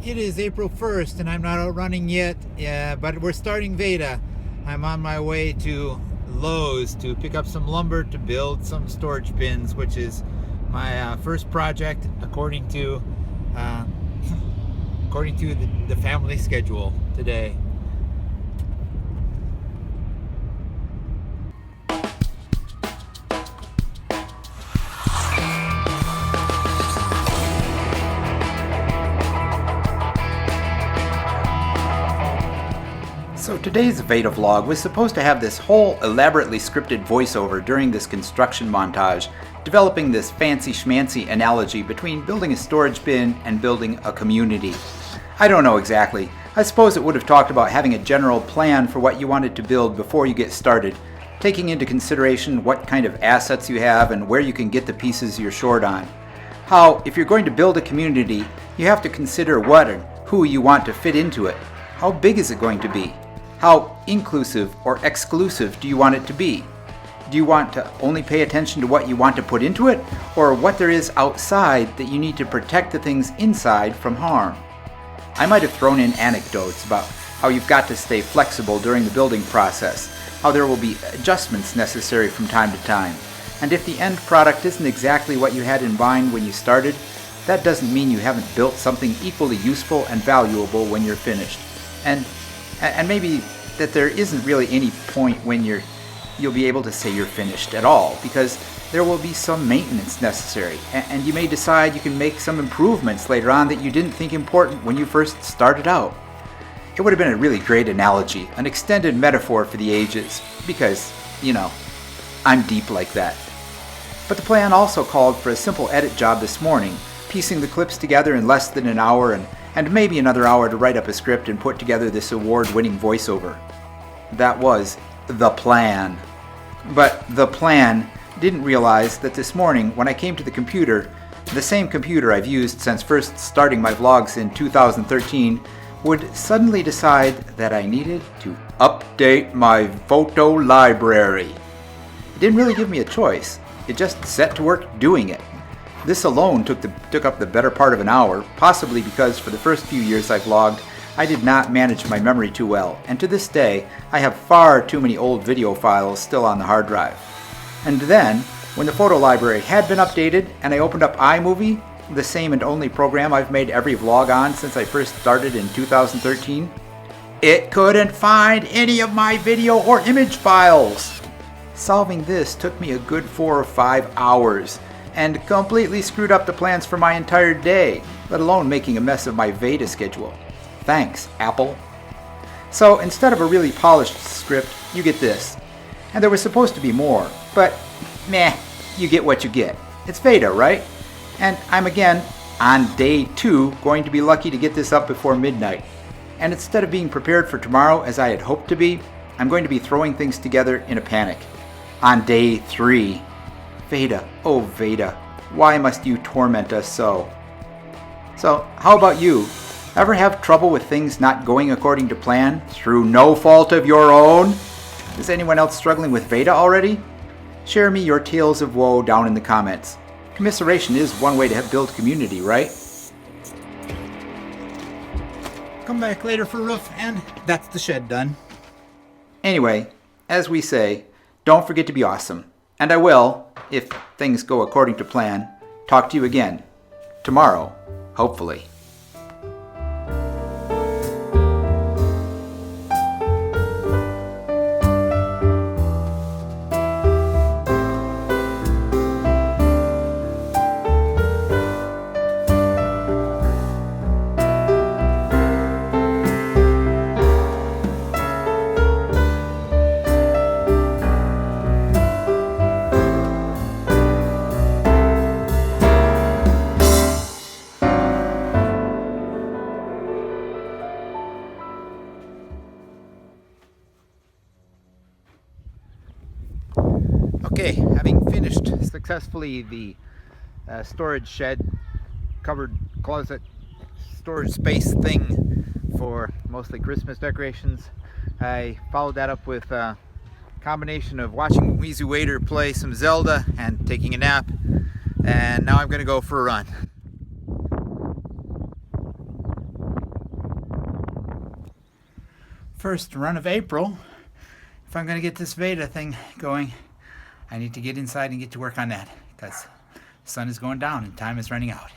It is April 1st and I'm not out running yet, but we're starting VEDA. I'm on my way to Lowe's to pick up some lumber to build some storage bins, which is my first project according to uh, the family schedule today. So today's VEDA vlog was supposed to have this whole elaborately scripted voiceover during this construction montage, developing this fancy schmancy analogy between building a storage bin and building a community. I don't know exactly. I suppose it would have talked about having a general plan for what you wanted to build before you get started, taking into consideration what kind of assets you have and where you can get the pieces you're short on. How, if you're going to build a community, you have to consider what and who you want to fit into it. How big is it going to be? How inclusive or exclusive do you want it to be? Do you want to only pay attention to what you want to put into it, or what there is outside that you need to protect the things inside from harm? I might have thrown in anecdotes about how you've got to stay flexible during the building process, how there will be adjustments necessary from time to time, and if the end product isn't exactly what you had in mind when you started, that doesn't mean you haven't built something equally useful and valuable when you're finished. And maybe that there isn't really any point when you'll be able to say you're finished at all, because there will be some maintenance necessary, and you may decide you can make some improvements later on that you didn't think important when you first started out. It would have been a really great analogy, an extended metaphor for the ages, because, I'm deep like that. But the plan also called for a simple edit job this morning, piecing the clips together in less than an hour and maybe another hour to write up a script and put together this award-winning voiceover. That was the plan. But the plan didn't realize that this morning when I came to the computer, the same computer I've used since first starting my vlogs in 2013, would suddenly decide that I needed to update my photo library. It didn't really give me a choice. It just set to work doing it. This alone took up the better part of an hour, possibly because for the first few years I vlogged, I did not manage my memory too well, and to this day, I have far too many old video files still on the hard drive. And then, when the photo library had been updated, and I opened up iMovie, the same and only program I've made every vlog on since I first started in 2013, it couldn't find any of my video or image files. Solving this took me a good 4 or 5 hours, and completely screwed up the plans for my entire day, let alone making a mess of my VEDA schedule. Thanks, Apple. So instead of a really polished script, you get this. And there was supposed to be more, but meh, you get what you get. It's VEDA, right? And I'm again, on day 2, going to be lucky to get this up before midnight. And instead of being prepared for tomorrow as I had hoped to be, I'm going to be throwing things together in a panic. On day 3, VEDA, oh VEDA, why must you torment us so? So, how about you? Ever have trouble with things not going according to plan through no fault of your own? Is anyone else struggling with VEDA already? Share me your tales of woe down in the comments. Commiseration is one way to build community, right? Come back later for roof, and that's the shed done. Anyway, as we say, don't forget to be awesome. And I will, if things go according to plan, talk to you again tomorrow, hopefully. Okay, having finished successfully the storage shed, covered closet, storage space thing for mostly Christmas decorations, I followed that up with a combination of watching Weezy Wader play some Zelda and taking a nap, and now I'm going to go for a run. first run of April, if I'm going to get this VEDA thing going, I need to get inside and get to work on that because the sun is going down and time is running out.